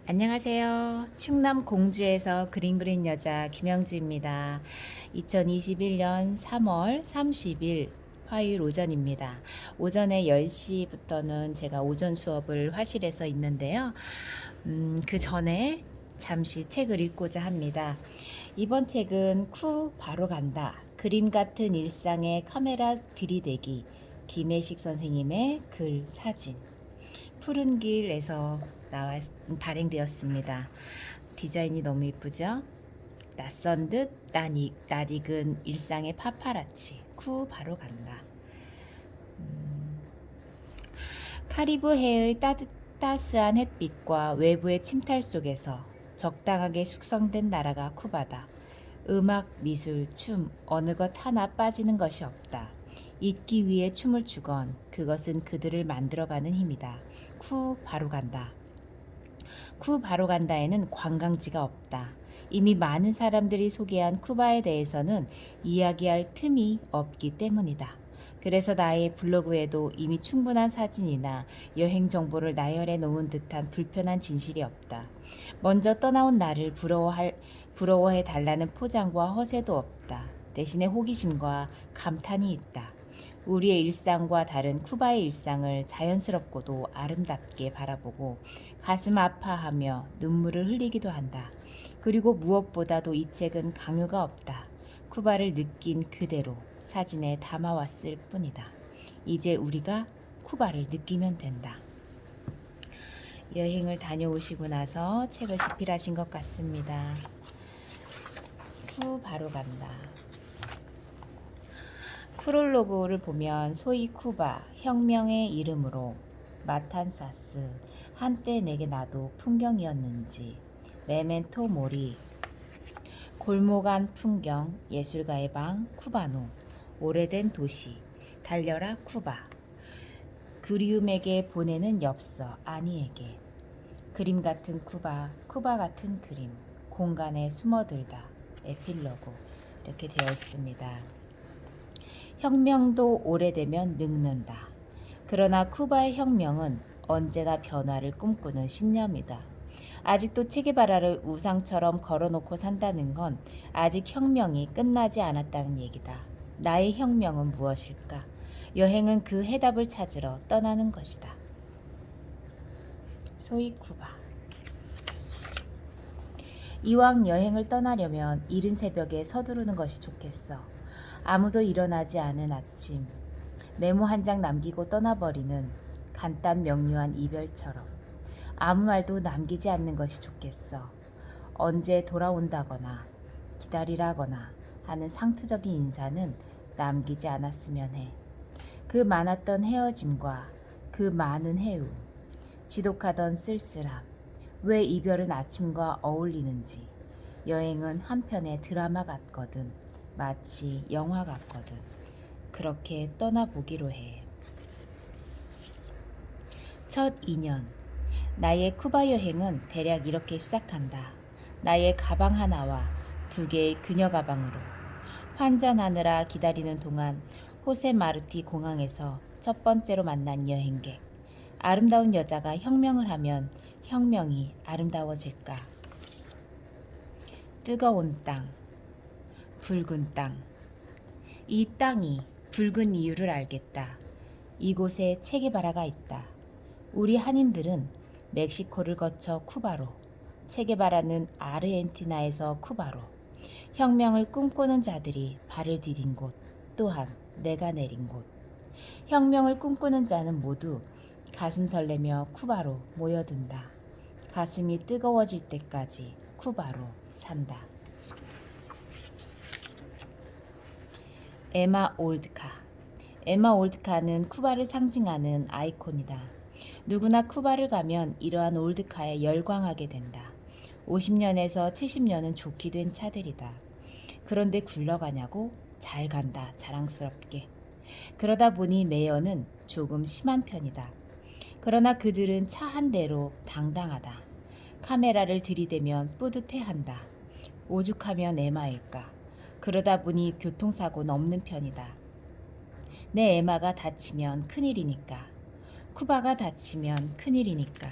안녕하세요. 충남 공주에서 그림 그린 여자 김영지입니다. 2021년 3월 30일 화요일 오전입니다. 오전에 10시부터는 제가 오전 수업을 화실에서 있는데요. 그 전에 잠시 책을 읽고자 합니다. 이번 책은 쿠 바로 간다. 그림 같은 일상의 카메라 들이대기. 김혜식 선생님의 글 사진. 푸른 길에서 발행되었습니다. 디자인이 너무 예쁘죠? 낯선 듯 낯익은 일상의 파파라치 쿠 바로 간다. 카리브 해의 따스한 햇빛과 외부의 침탈 속에서 적당하게 숙성된 나라가 쿠바다. 음악, 미술, 춤 어느 것 하나 빠지는 것이 없다. 잊기 위해 춤을 추건 그것은 그들을 만들어가는 힘이다. 쿠 바로 간다. 쿠 바로 간다에는 관광지가 없다. 이미 많은 사람들이 소개한 쿠바에 대해서는 이야기할 틈이 없기 때문이다. 그래서 나의 블로그에도 이미 충분한 사진이나 여행 정보를 나열해 놓은 듯한 불편한 진실이 없다. 먼저 떠나온 나를 부러워해 달라는 포장과 허세도 없다. 대신에 호기심과 감탄이 있다. 우리의 일상과 다른 쿠바의 일상을 자연스럽고도 아름답게 바라보고 가슴 아파하며 눈물을 흘리기도 한다. 그리고 무엇보다도 이 책은 강요가 없다. 쿠바를 느낀 그대로 사진에 담아왔을 뿐이다. 이제 우리가 쿠바를 느끼면 된다. 여행을 다녀오시고 나서 책을 집필하신 것 같습니다. 쿠 바로 간다. 프롤로그를 보면 소위 쿠바, 혁명의 이름으로 마탄사스, 한때 내게 나도 풍경이었는지, 메멘토 모리, 골목 안 풍경, 예술가의 방, 쿠바노, 오래된 도시, 달려라 쿠바, 그리움에게 보내는 엽서, 아니에게, 그림 같은 쿠바, 쿠바 같은 그림, 공간에 숨어들다, 에필로그, 이렇게 되어 있습니다. 혁명도 오래되면 늙는다. 그러나 쿠바의 혁명은 언제나 변화를 꿈꾸는 신념이다. 아직도 체게바라를 우상처럼 걸어놓고 산다는 건 아직 혁명이 끝나지 않았다는 얘기다. 나의 혁명은 무엇일까? 여행은 그 해답을 찾으러 떠나는 것이다. 소위 쿠바. 이왕 여행을 떠나려면 이른 새벽에 서두르는 것이 좋겠어. 아무도 일어나지 않은 아침, 메모 한 장 남기고 떠나버리는 간단 명료한 이별처럼 아무 말도 남기지 않는 것이 좋겠어. 언제 돌아온다거나 기다리라거나 하는 상투적인 인사는 남기지 않았으면 해. 그 많았던 헤어짐과 그 많은 해움, 지독하던 쓸쓸함, 왜 이별은 아침과 어울리는지. 여행은 한편의 드라마 같거든. 마치 영화 같거든. 그렇게 떠나보기로 해. 첫 인연. 나의 쿠바 여행은 대략 이렇게 시작한다. 나의 가방 하나와 2개의 그녀 가방으로. 환전하느라 기다리는 동안 호세 마르티 공항에서 첫 번째로 만난 여행객. 아름다운 여자가 혁명을 하면 혁명이 아름다워질까? 뜨거운 땅, 붉은 땅. 이 땅이 붉은 이유를 알겠다. 이곳에 체게바라가 있다. 우리 한인들은 멕시코를 거쳐 쿠바로, 체게바라는 아르헨티나에서 쿠바로, 혁명을 꿈꾸는 자들이 발을 디딘 곳, 또한 내가 내린 곳. 혁명을 꿈꾸는 자는 모두 가슴 설레며 쿠바로 모여든다. 가슴이 뜨거워질 때까지 쿠바로 산다. 에마 올드카. 에마 올드카는 쿠바를 상징하는 아이콘이다. 누구나 쿠바를 가면 이러한 올드카에 열광하게 된다. 50년에서 70년은 좋게 된 차들이다. 그런데 굴러가냐고? 잘 간다, 자랑스럽게. 그러다 보니 매연은 조금 심한 편이다. 그러나 그들은 차 한 대로 당당하다. 카메라를 들이대면 뿌듯해한다. 오죽하면 에마일까. 그러다 보니 교통사고는 없는 편이다. 내 에마가 다치면 큰일이니까. 쿠바가 다치면 큰일이니까.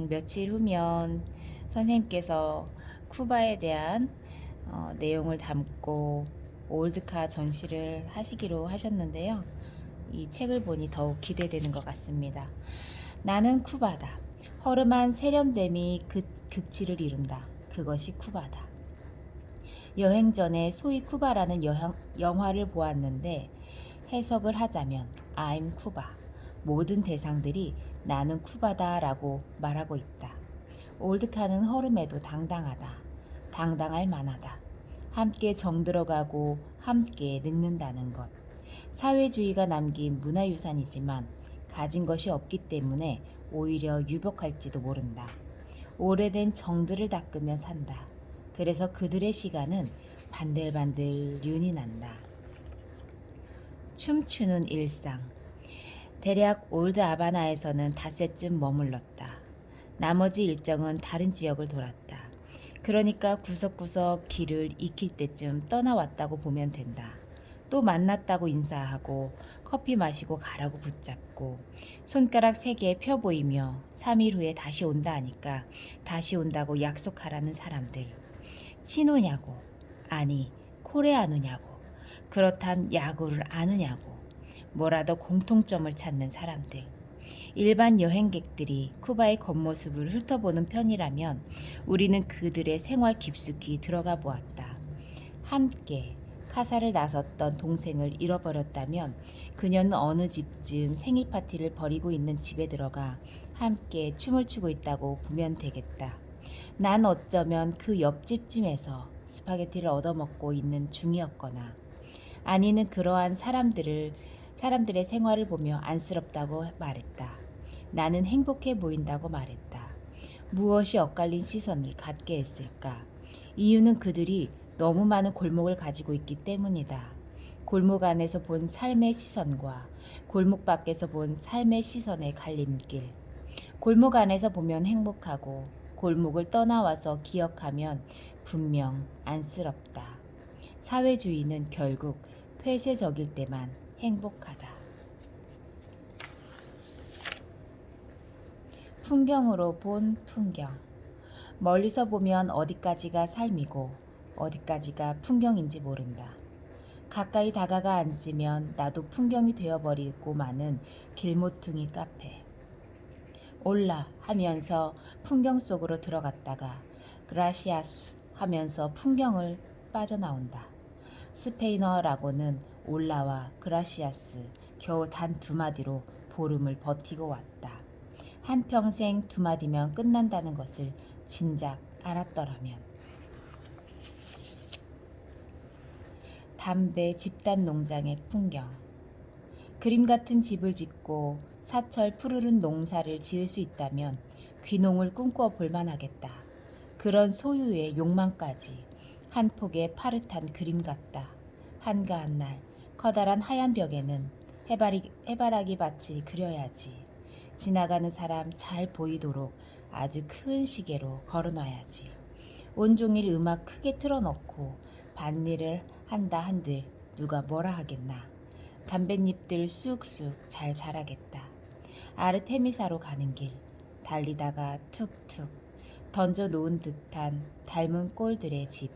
며칠 후면 선생님께서 쿠바에 대한 내용을 담고 올드카 전시를 하시기로 하셨는데요. 이 책을 보니 더욱 기대되는 것 같습니다. 나는 쿠바다. 허름한 세련됨이 극치를 이룬다. 그것이 쿠바다. 여행 전에 소위 쿠바라는 영화를 보았는데 해석을 하자면 I'm 쿠바. 모든 대상들이 나는 쿠바다 라고 말하고 있다. 올드카는 허름해도 당당하다. 당당할 만하다. 함께 정들어가고 함께 늙는다는 것. 사회주의가 남긴 문화유산이지만 가진 것이 없기 때문에 오히려 유복할지도 모른다. 오래된 정들을 닦으며 산다. 그래서 그들의 시간은 반들반들 윤이 난다. 춤추는 일상. 대략 올드 아바나에서는 닷새쯤 머물렀다. 나머지 일정은 다른 지역을 돌았다. 그러니까 구석구석 길을 익힐 때쯤 떠나왔다고 보면 된다. 또 만났다고 인사하고 커피 마시고 가라고 붙잡고 손가락 3개 펴 보이며 3일 후에 다시 온다 하니까 다시 온다고 약속하라는 사람들. 친오냐고, 아니 코레아누냐고, 그렇담 야구를 아느냐고, 뭐라도 공통점을 찾는 사람들. 일반 여행객들이 쿠바의 겉모습을 훑어보는 편이라면 우리는 그들의 생활 깊숙이 들어가 보았다. 함께 카사를 나섰던 동생을 잃어버렸다면 그녀는 어느 집쯤 생일 파티를 벌이고 있는 집에 들어가 함께 춤을 추고 있다고 보면 되겠다. 난 어쩌면 그 옆집쯤에서 스파게티를 얻어먹고 있는 중이었거나 아니는 그러한 사람들의 생활을 보며 안쓰럽다고 말했다. 나는 행복해 보인다고 말했다. 무엇이 엇갈린 시선을 갖게 했을까? 이유는 그들이 너무 많은 골목을 가지고 있기 때문이다. 골목 안에서 본 삶의 시선과 골목 밖에서 본 삶의 시선의 갈림길. 골목 안에서 보면 행복하고 골목을 떠나와서 기억하면 분명 안쓰럽다. 사회주의는 결국 폐쇄적일 때만 행복하다. 풍경으로 본 풍경. 멀리서 보면 어디까지가 삶이고 어디까지가 풍경인지 모른다. 가까이 다가가 앉으면 나도 풍경이 되어버리고 마는 길모퉁이 카페. 올라 하면서 풍경 속으로 들어갔다가 그라시아스 하면서 풍경을 빠져나온다. 스페인어라고는 올라와 그라시아스 겨우 단 2마디로 보름을 버티고 왔다. 한평생 2마디면 끝난다는 것을 진작 알았더라면. 담배 집단 농장의 풍경. 그림 같은 집을 짓고 사철 푸르른 농사를 지을 수 있다면 귀농을 꿈꿔 볼 만하겠다. 그런 소유의 욕망까지 한 폭의 파릇한 그림 같다. 한가한 날 커다란 하얀 벽에는 해바라기 밭을 그려야지. 지나가는 사람 잘 보이도록 아주 큰 시계로 걸어놔야지. 온종일 음악 크게 틀어놓고 밭일을 한다 한들 누가 뭐라 하겠나. 담뱃잎들 쑥쑥 잘 자라겠다. 아르테미사로 가는 길 달리다가 툭툭 던져놓은 듯한 닮은 꼴들의 집.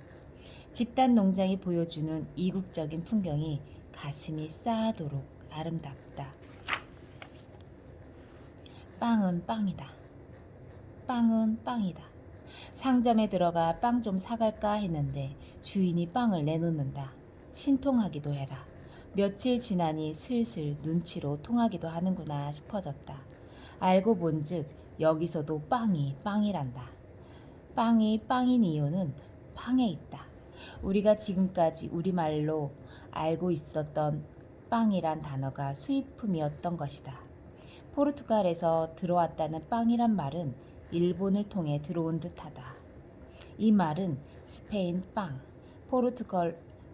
집단 농장이 보여주는 이국적인 풍경이 가슴이 싸하도록 아름답다. 빵은 빵이다. 빵은 빵이다. 상점에 들어가 빵 좀 사갈까 했는데 주인이 빵을 내놓는다. 신통하기도 해라. 며칠 지나니 슬슬 눈치로 통하기도 하는구나 싶어졌다. 알고 본즉 여기서도 빵이 빵이란다. 빵이 빵인 이유는 빵에 있다. 우리가 지금까지 우리말로 알고 있었던 빵이란 단어가 수입품이었던 것이다. 포르투갈에서 들어왔다는 빵이란 말은 일본을 통해 들어온 듯하다. 이 말은 스페인 빵,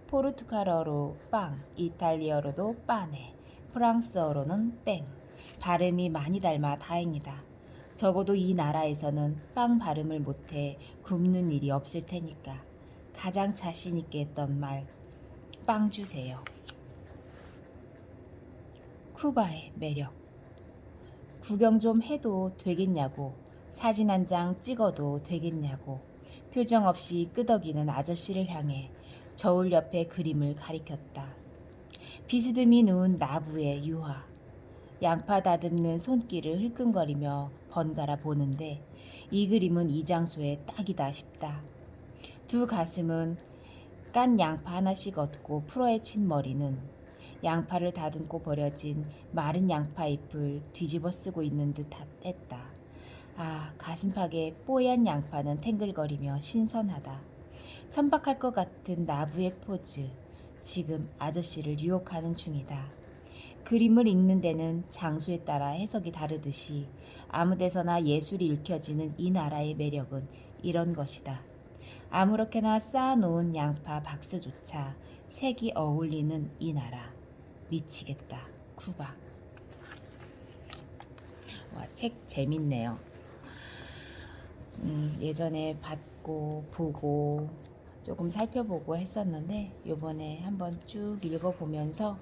포르투갈어로 빵, 이탈리아어로도 빠네, 프랑스어로는 뺑. 발음이 많이 닮아 다행이다. 적어도 이 나라에서는 빵 발음을 못해 굶는 일이 없을 테니까. 가장 자신 있게 했던 말, 빵 주세요. 쿠바의 매력. 구경 좀 해도 되겠냐고 사진 한 장 찍어도 되겠냐고 표정 없이 끄덕이는 아저씨를 향해 저울 옆에 그림을 가리켰다. 비스듬히 누운 나부의 유화. 양파 다듬는 손길을 흘끈거리며 번갈아 보는데 이 그림은 이 장소에 딱이다 싶다. 두 가슴은 깐 양파 하나씩 얻고 풀어헤친 머리는 양파를 다듬고 버려진 마른 양파잎을 뒤집어 쓰고 있는 듯 했다. 아, 가슴팍에 뽀얀 양파는 탱글거리며 신선하다. 천박할 것 같은 나부의 포즈. 지금 아저씨를 유혹하는 중이다. 그림을 읽는 데는 장소에 따라 해석이 다르듯이 아무 데서나 예술이 읽혀지는 이 나라의 매력은 이런 것이다. 아무렇게나 쌓아놓은 양파 박스조차 색이 어울리는 이 나라. 미치겠다. 쿠바. 와, 책 재밌네요. 예전에 봤고 보고 조금 살펴보고 했었는데 요번에 한번 쭉 읽어보면서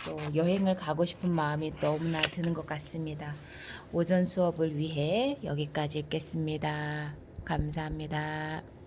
또 여행을 가고 싶은 마음이 너무나 드는 것 같습니다. 오전 수업을 위해 여기까지 읽겠습니다. 감사합니다.